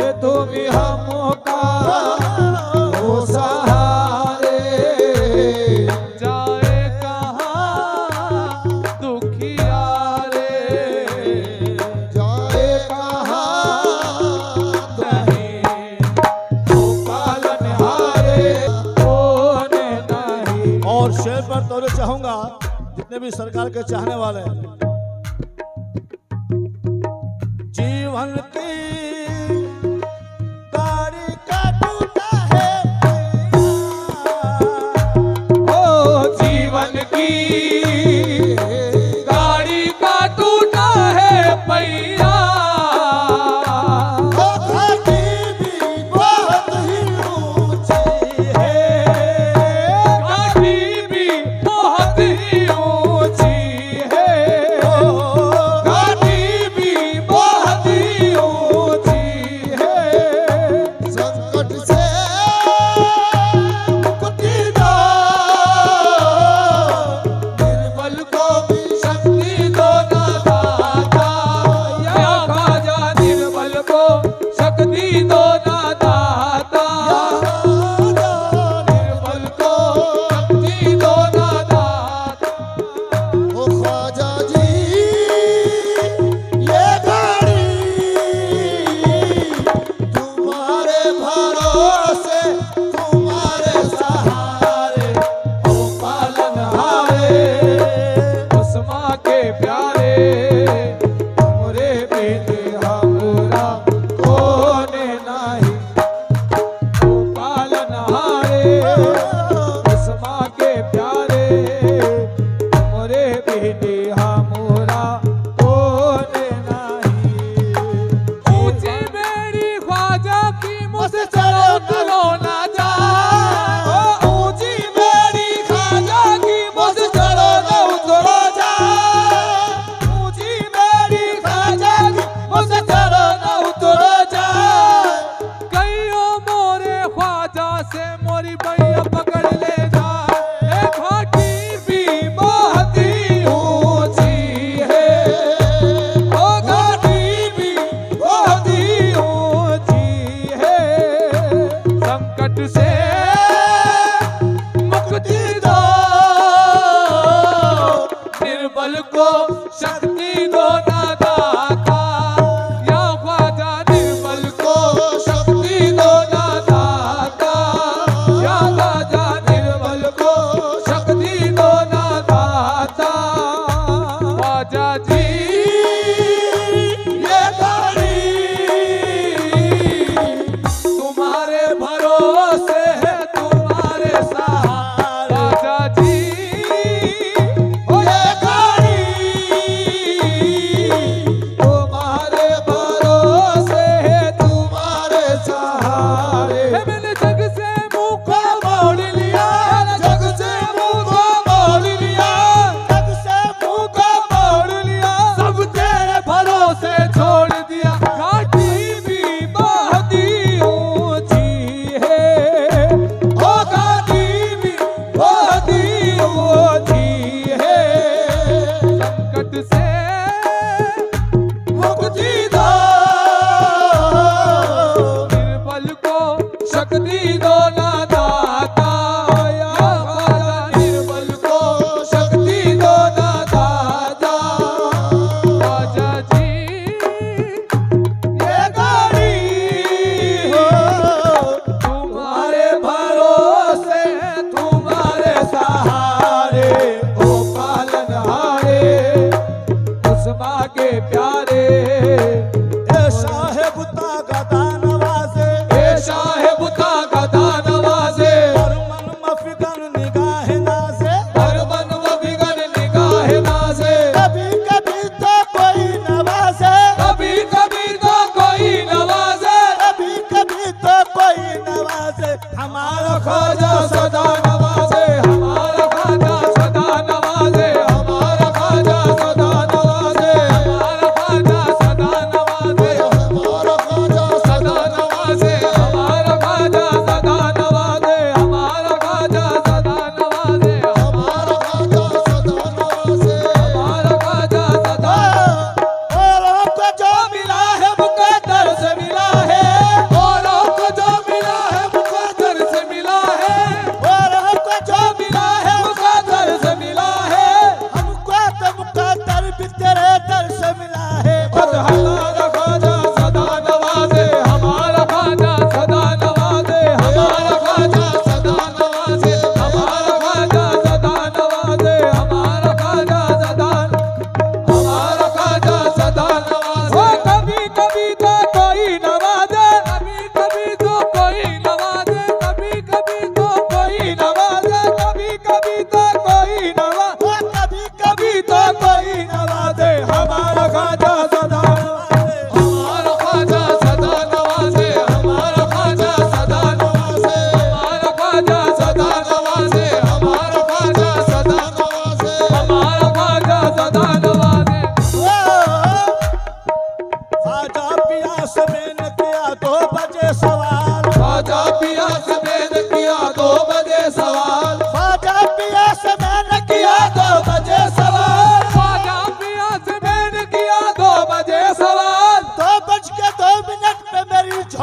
ये तुम ही हमका हो सहारे। जाए कहाँ दुखिया रे, जाए कहाँ नहीं तो पालनहारे होने नहीं। और शेर पर तोड़े चाहूंगा जितने भी सरकार के चाहने वाले हैं। जीवन की गाड़ी का टूटा है ओ जीवन की गाड़ी का टूटा है पहिया। वो घाटी भी बहुत ही ऊंची है, घाटी भी बहुत ही ऊंची है, घाटी भी बहुत ही ऊंची है। संकट से मुक्ति दो, निर्बल को भी शक्ति दो ना दाता। या ख्वाजा निर्बल को शक्ति दो ना दाता। निर्बल को शक्ति दो ना दाता। ओ ख्वाजा जी ये गाड़ी तुम्हारे भरोसे, तुम्हारे सहारे, ओ पालनहारे उस माँ के प्यारे, हमरे बेटे हमरा कोने नाही। ओ पालनहारे उस माँ के प्यारे, हमरे बेटे हमरा कोने नाही। ऊंची बेड़ी ख्वाजा की मुझसे चलो उतरो ना जाए। ओ ऊंची बेड़ी ख्वाजा की मुझसे चलो ना उतरो जाए। ऊंची बेड़ी ख्वाजा की मुझसे चलो ना उतरो जाए। कईयों मोरे ख्वाजा से मोरी भैया पकड़ ले जाए। ए घाटी भी बहुत ही ऊंची है, ओ घाटी भी बहुत ही ऊंची है। संकट से मुक्ति दो, निर्बल को शक्ति दो ना दाता। या ख्वाजा निर्बल को शक्ति दो ना दाता। या ख्वाजा निर्बल को शक्ति दो ना दाता। ख्वाजा जी ये गाड़ी तुम्हारे भरोसे है, तुम्हारे सहारे। ख्वाजा जी ओ ये गाड़ी तुम्हारे भरोसे है, तुम्हारे सहारे। मैंने जग से मुंह को मोड़ लिया, जग से मुंह को मोड़ लिया, जग से मुंह को मोड़ लिया। सब तेरे भरोसे छोड़ दिया। घाटी भी बहुत ही ऊंची है, ओ घाटी भी बहुत ही ऊंची है। संकट से मुक्ति दो, निर्बल को शक्ति दो ना दाता। या ख्वाजा निर्बल को शक्ति दो ना दाता। ख्वाजा जी ये गाड़ी तुम्हारे भरोसे, तुम्हारे सहारे, ओ पालनहारे उस माँ के प्यारे। ए साहेब ता गदा नवाजे, ए साहेब का गदा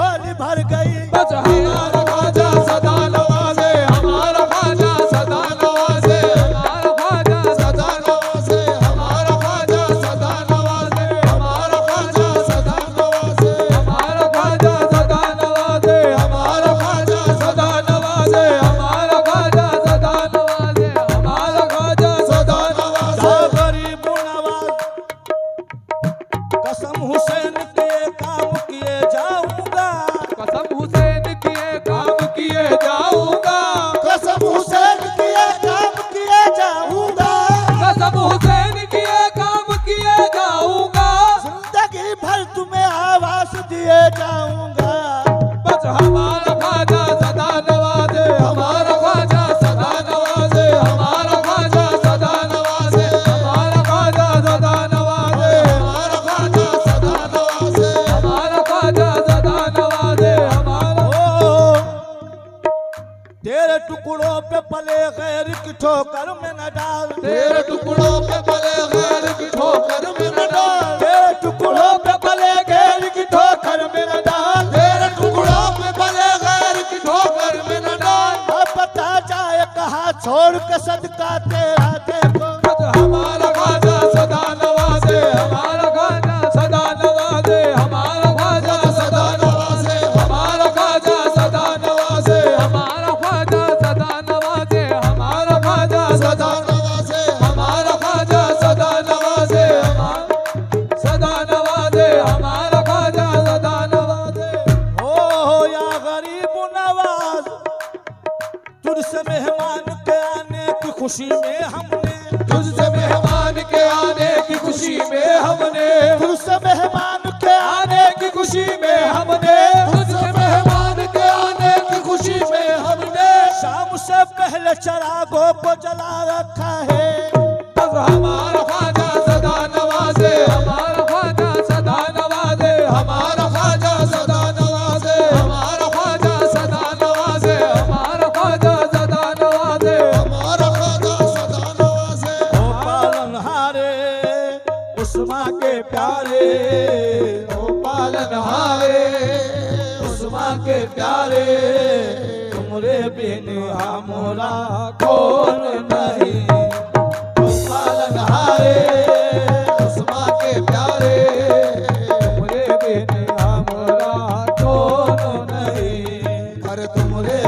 झोली भर गई। बस हमारा ख्वाजा सदा नवाजे, हमारा ख्वाजा सदा नवाजे, हमारा ख्वाजा सदा नवाजे, हमारा ख्वाजा सदा नवाजे, हमारा ख्वाजा सदा नवाजे, हमारा ख्वाजा सदा नवाजे, हमारा ख्वाजा सदा नवाजे, हमारा ख्वाजा सदा नवाजे, हमारा ख्वाजा सदा नवाजे। जा गरीब नवाज कसम हुसैन के काम किए जाऊंगा, कसम हुसैन किए काम किए जाऊंगा, कसम हुसैन किए काम किए जाऊंगा, कसम हुसैन किए काम किए जाऊंगा, जिंदगी भर तुम्हें आवास दिए जाऊंगा। बस हमारा ख्वाजा सदा नवाजे, हमारा ख्वाजा सदा नवाजे, हमारा ख्वाजा सदा नवाजे, हमारा ख्वाजा सदा नवाजे, हमारा ख्वाजा सदा नवाजे, हमारा ख्वाजा सदा नवाजे, हमारा। ओ तेरे टुकड़ों पे पले गैर की ठोकर में न डाल, तेरे टुकड़ों पे पले गैर की ठोकर में न डाल, तेरे टुकड़ों पे पले गैर की ठोकर में न डाल। तेरे टुकड़ों पे पले गैर की ठोकर में न डाल। अब पता जाए कहाँ छोड़ के सदका तेरा देखो। बस हमारा ख्वाजा सदा नवाजे, हमारा ख्वाजा सदा नवाजे, हमारा ख्वाजा सदा नवाजे, हमारा ख्वाजा सदा नवाजे, हमारा ख्वाजा सदा नवाजे, हमारा ख्वाजा सदा नवाजे, हमारा ख्वाजा सदा नवाजे, सदा नवाजे, हमारा ख्वाजा सदा नवाजे। हो या गरीब नवाज, तुझसे मेहमान के आने की खुशी में हमने, तुझसे मेहमान के आने की खुशी में हमने, तुझसे मेहमान के आने की खुशी में हमने, तुझसे मेहमान के आने की खुशी में हमने, शाम से पहले चरागों को जला रखा है। बस हमारा ख्वाजा सदा नवाजे, हमारा ख्वाजा सदा नवाजे, हमारा ख्वाजा सदा नवाजे, हमारा ख्वाजा सदा नवाजे, हमारा ख्वाजा सदा नवाजे, हमारा ख्वाजा सदा नवाजे। ओ पालनहारे उस्मा के प्यारे, ओ पालनहारे उस्मा के प्यारे, तुमरे बिन हमारा कौन नहीं। ओ पालनहारे उस्मा के प्यारे, तुमरे बिन हमरा कौन नहीं। कर तुमरे